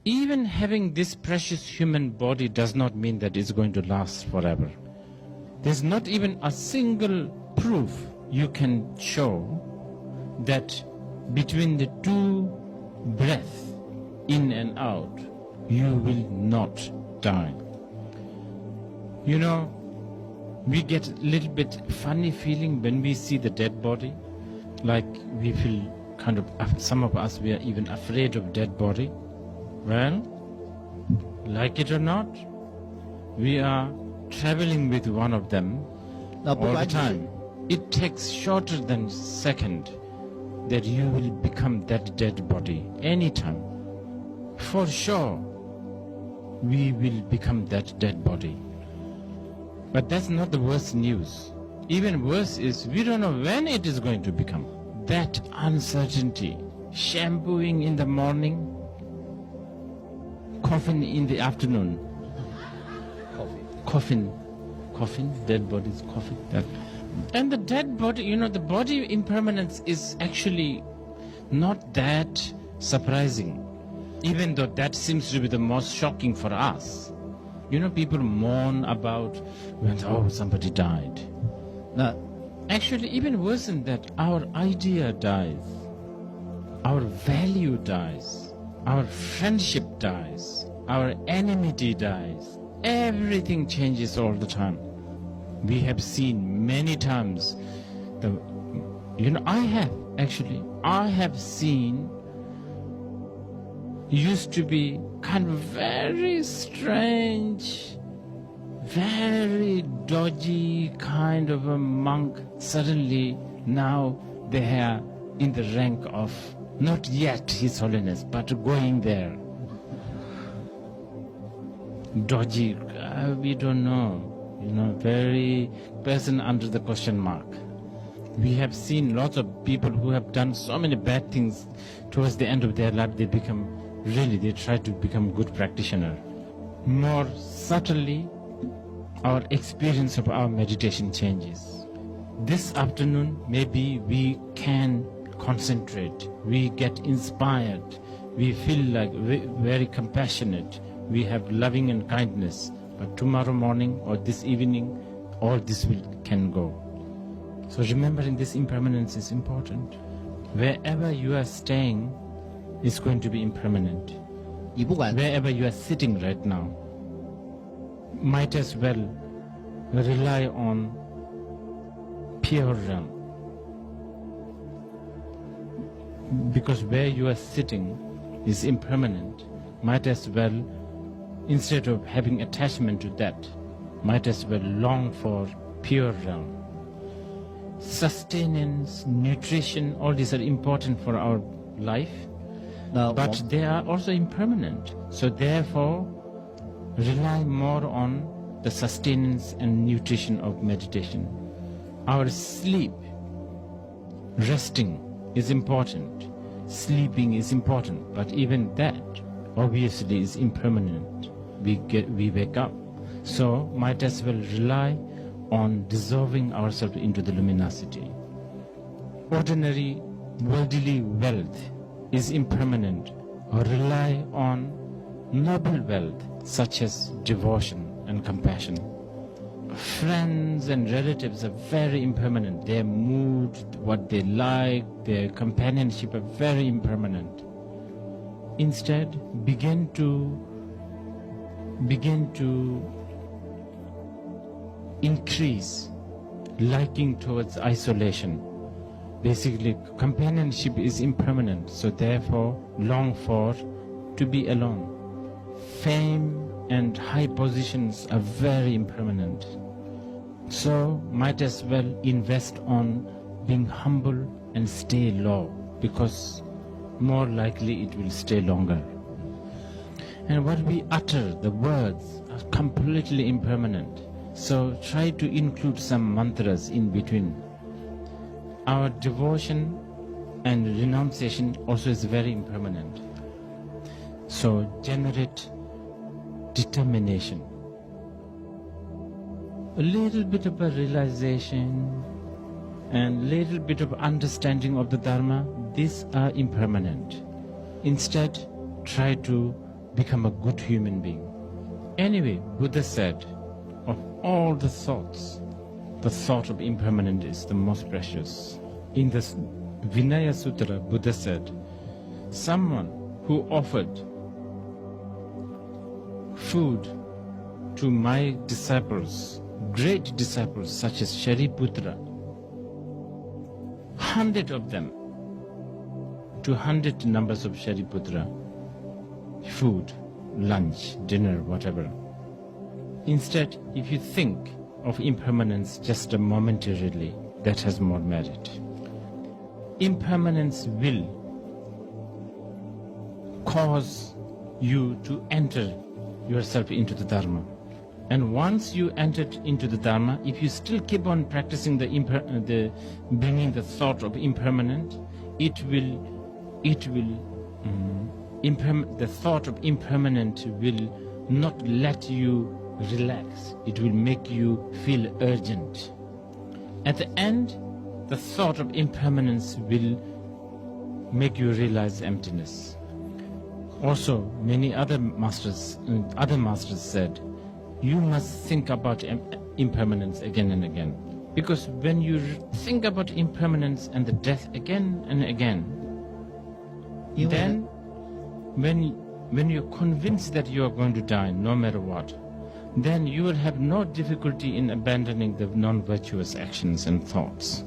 Even having this precious human body does not mean that it's going to last forever. There's not even a single proof you can show that between the two breaths, in and out, you will not die. You know, we get a little bit funny feeling when we see the dead body, like we feel kind of, some of us, we are even afraid of dead body. Well, like it or not, we are traveling with one of them all the time. It takes shorter than a second that you will become that dead body anytime. For sure, we will become that dead body. But that's not the worst news. Even worse is we don't know when it is going to become. That uncertainty, shampooing in the morning, coffin in the afternoon. Coffin, dead body's coffin. And the dead body, you know, the body impermanence is actually not that surprising, even though that seems to be the most shocking for us. You know, people mourn about when, oh, somebody died. Now, actually, even worse than that, our idea dies, our value dies, our friendship dies, our enmity dies. Everything changes all the time. We have seen many times, I have seen, used to be kind of very strange, very dodgy kind of a monk. Suddenly now they are in the rank of, not yet His Holiness, but going there. Dodgy, we don't know. Very person under the question mark. We have seen lots of people who have done so many bad things. Towards the end of their life, they try to become good practitioner. More subtly, our experience of our meditation changes. This afternoon, maybe we can concentrate. We get inspired. We feel like very compassionate. We have loving and kindness. But tomorrow morning or this evening, all this can go. So remembering this impermanence is important. Wherever you are staying is going to be impermanent. Wherever you are sitting right now, might as well rely on pure realm. Because where you are sitting is impermanent, might as well, instead of having attachment to that, might as well long for pure realm. Sustenance, nutrition, all these are important for our life, but they are also impermanent. So therefore, rely more on the sustenance and nutrition of meditation. Our sleep, resting is important, sleeping is important, but even that obviously is impermanent. We wake up. So might as well rely on dissolving ourselves into the luminosity. Ordinary worldly wealth is impermanent, or rely on noble wealth such as devotion and compassion. Friends and relatives are very impermanent. Their mood, what they like, their companionship are very impermanent. Instead, begin to increase liking towards isolation. Basically, companionship is impermanent, so therefore long for to be alone. Fame and high positions are very impermanent. So might as well invest on being humble and stay low, because more likely it will stay longer. And what we utter, the words, are completely impermanent. So try to include some mantras in between. Our devotion and renunciation also is very impermanent. So generate determination. A little bit of a realization and little bit of understanding of the Dharma, these are impermanent. Instead, try to become a good human being. Anyway, Buddha said, of all the thoughts, the thought of impermanence is the most precious. In the Vinaya Sutra, Buddha said, someone who offered food to my disciples, great disciples such as Shariputra, 100 of them, 200 numbers of Shariputra, food, lunch, dinner, whatever. Instead, if you think of impermanence just momentarily, that has more merit. Impermanence will cause you to enter yourself into the Dharma. And once you entered into the Dharma, if you still keep on practicing the bringing the thought of impermanent, the thought of impermanent will not let you relax. It will make you feel urgent. At the end, the thought of impermanence will make you realize emptiness. Also, many other masters said, you must think about impermanence again and again. Because when you think about impermanence and the death again and again, then when you're convinced that you are going to die no matter what, then you will have no difficulty in abandoning the non-virtuous actions and thoughts.